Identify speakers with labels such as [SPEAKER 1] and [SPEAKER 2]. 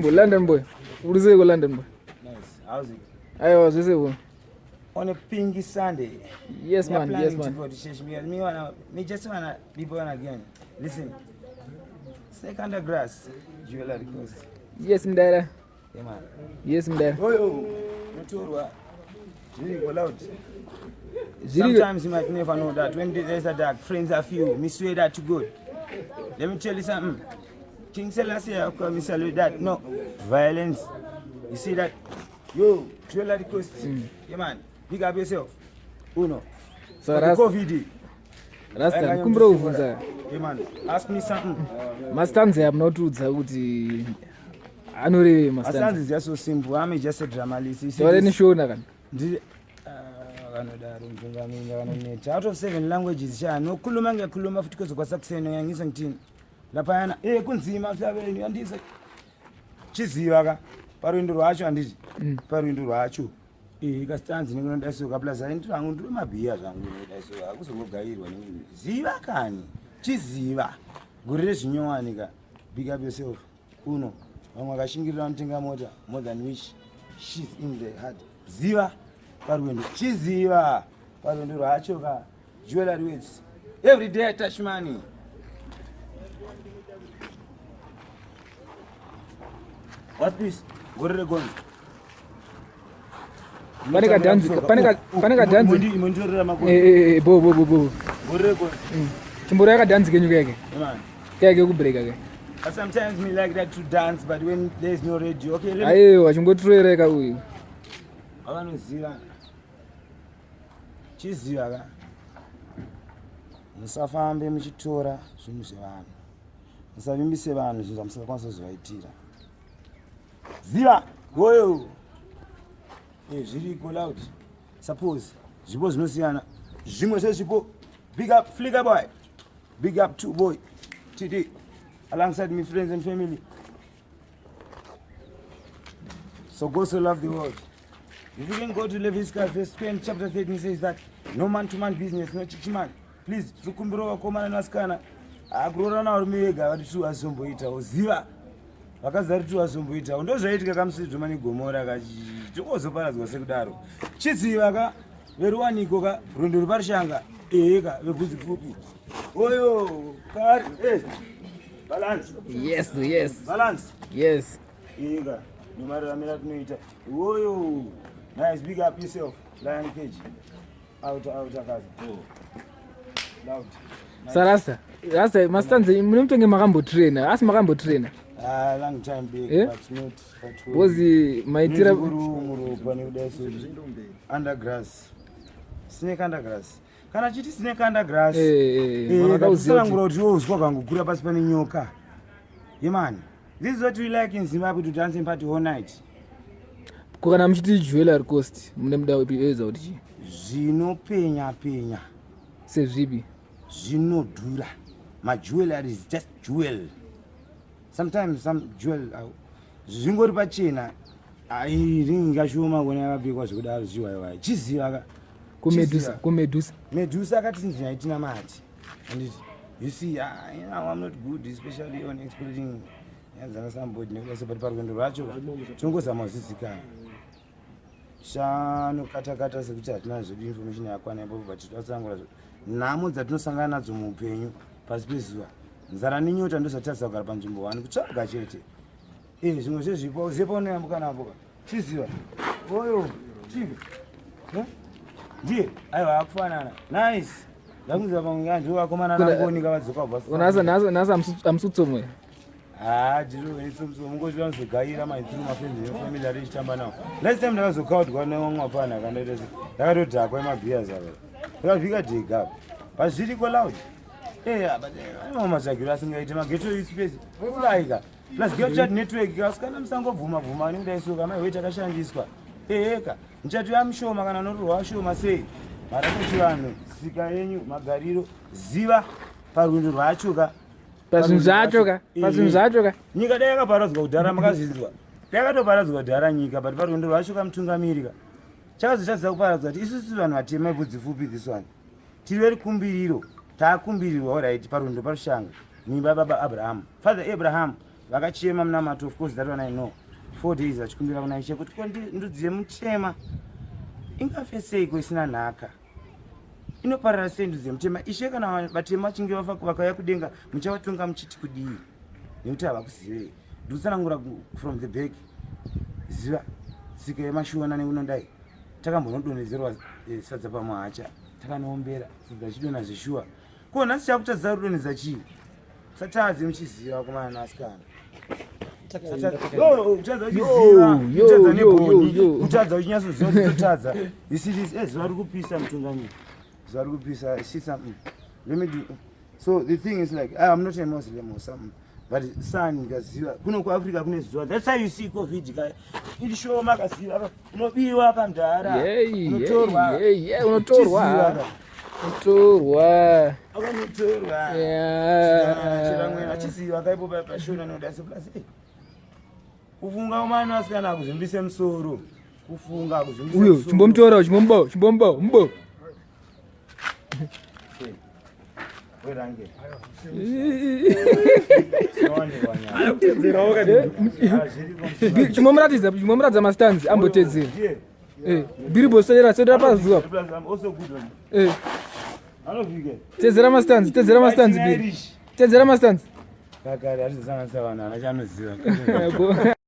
[SPEAKER 1] London boy. What is it London boy?
[SPEAKER 2] Nice. How's it?
[SPEAKER 1] I was it.
[SPEAKER 2] On a pinky Sunday.
[SPEAKER 1] Yes, man. Yes, man.
[SPEAKER 2] Me just wanna be born again. Listen. Snake under grass. Jewellery coast.
[SPEAKER 1] Yes, Mbare.
[SPEAKER 2] Yeah, man.
[SPEAKER 1] Yes, Mbare.
[SPEAKER 2] Oh, go loud. Sometimes you might never know that when there's a dark, friends are few. Me swear that to good. Let me tell you something. King Selassie, how come you salute that? No. Violence. You see that? Yo, Jewellery coast. Yeah, man. Big up yourself. Uno.
[SPEAKER 1] So that's
[SPEAKER 2] COVID.
[SPEAKER 1] Rasta, kumbro ufunza.
[SPEAKER 2] Hey man, ask me something.
[SPEAKER 1] Mastanze abnotudza kuti anoreve mastanze.
[SPEAKER 2] Mastanze is just so simple. I'm just a dramalist.
[SPEAKER 1] Tore ni shona kana.
[SPEAKER 2] Out of 7 languages, no kuluma ngekhuluma futhi kuze kwasakusena ngiyangisa ngithini. Lapha yana kunzima emhlabeni andise. Chiziva ka. Parwendo rwacho anditi. Parwendo rwacho. Kastanzi ningondaisuka plaza intrangu ndiri mabhiya zvangu ndaisuka akuzogairwa nini. Ziva kani. Chiziva. Guri rezvinyowani ka. Big up yourself. Uno. Vamwe vakashingirira mutenga mota more than which she's in the heart. Ziva. Parwendo. Chiziva. Parwendo rwacho ka. Jewellery weights. Every day I touch money. What this? Guri regonzi.
[SPEAKER 1] Panika dance. Bo. Chimbora dance kenyu keke.
[SPEAKER 2] Man.
[SPEAKER 1] Keke kubreak keke.
[SPEAKER 2] Sometimes me like that to dance, but when there's no radio, okay, let me.
[SPEAKER 1] Ayo, wachingotwereka uyu.
[SPEAKER 2] Avanoziva. Chiziva ka. Musafambe muchitora zvinhu zvevanhu. Musavimbise vanhu zvinhu zvamusingakwanisa kuzovaitira. Ziva. Goyo. Zviriko loud. Suppose zvipo zvinosiyana. Zvimwe zvezvipo. Big up Flicker boy. Big up to boy. TD. Alongside my friends and family. So go so love the world. If you can go to Leviticus verse 20 chapter 13 says that no man to man business, no chichiman. Please, tukumbiro wakomana naskana. Akurora na urumega vati tu azomboita oziva. Vakazari tu azomboita. Ndozvaitika kamusidzo mani gomora kachi. Tokozoparadzwa sekudaro. Chiziva ka veruwaniko ka rundo ruparishanga. Eka vebvudzi pfupi. Oyo kari balance.
[SPEAKER 1] Yes.
[SPEAKER 2] Balance.
[SPEAKER 1] Yes.
[SPEAKER 2] Ega nomararamira tunoita. Oyo nice. Big up yourself. Lion cage. Out akazi. Loud.
[SPEAKER 1] Sarasa mastanze munomtenge makambo trainer. Asi makambo trainer.
[SPEAKER 2] Long time big, but not at all.
[SPEAKER 1] Was maitira
[SPEAKER 2] undergrass. Snake undergrass. Kana chiti snake undergrass.
[SPEAKER 1] Vakauziva
[SPEAKER 2] kuti uzwa kangukura pasi pane nyoka. Yemani. This is what we like in Zimbabwe to dancing party all night.
[SPEAKER 1] Kana muchiti jewellery cost mune muda wepeza kuti
[SPEAKER 2] zvinopenya.
[SPEAKER 1] Sezvipi?
[SPEAKER 2] Zvinodhura. My jewellery is just jewel. Sometimes some jewel zvingori pachena ringashoma kuona yakapfekwa zvekudaro zviwaiwai chiziva kumedusa akati sinzvina itina mati and you see I'm not good especially on exploiting yanzana somebody nekudasa but parwendo rwacho tongozama kuzvizikanwa shanokata sekuti hatina zvedu information yakwana ipapo but tinotsangura nhamo dzatinosangana nadzo muupenyu pasi pezuva. Nzara ninyota ndozvatarisa kugara panzvimbo 1 kutsvaga chete. Zvimwe zvezvipo zepo unoyambuka napo. Chiziva. Oyo, chivi. Ndiye, aiwa akufanana. Nice. Ndakunzwa pamwe antu vakomana nangonika vadzoka basa.
[SPEAKER 1] Nasa amsutsomwe.
[SPEAKER 2] Ndiro nitsumso mungozviwa nzogaira maituru mafriends efamily ari chitamba nawo. Last time ndakazokautwa nemwapana kandoita se. Ndakatodhakwa emabhiya zavo. Ndakavhika dhega. Pazviriko loud. But I'm not going to get to space. Plus, get chat network. I was going to go Vuma, and I saw my way to Kashan Disco. I'm sure Magano, show my say. Maracuano, Sikaenu, Margarito, Ziva, Parundu Rachuga,
[SPEAKER 1] Pasunzajoga.
[SPEAKER 2] Nika Dega Parasco, Daramagazizwa. Dega Parasco, Daranica, but Parundu Rachugam Tunga Miriga. Charles just a part that is one at Tima with the Fupi this one. Tilver Kumbiro. Takumbiri alright parundo parshanga ni baba Abraham. Father Abraham vakachema munamato of course that one I know 4 days vachikumbira kuna Ishe kuti ko ndudzi yemutema ingafe seiko isina nhaka inoparara sei ndudzi yemutema Ishe kana vatema chinge vakauya kudenga muchavatonga muchiti kudii nekuti havakuzivei ndikutsanangura from the back ziva tsika yemashuwana neunondai takambonodonhedzerwa sadza pamwacha takanombera sadza chidonha zveshuwa ko nhasi chakutadza kudonhedza chii satadzi muchiziva kumana asikana utadza uchinyatsoziva kutotadza zuva ri kupisa mutungamiri zuva ri kupisa so the thing is like I'm not a Muslim or something but son ngaziva kuno kuAfrica kune zuva that's how you see covid guy ili show makaziva unobiwa pamdhara unotorwa chiramwe achiziva kaipo pashona nodasi plus kufunga umano asikana kuzvimbise musoro kufunga kuzvimbise
[SPEAKER 1] uyo chimbomutora chimbombo mbo
[SPEAKER 2] werange
[SPEAKER 1] chimbomuratidza mastanzi ambotedzera biribo sodera pazuva tedzera mastanzi kakari atizanganisa vanhu anachanoziva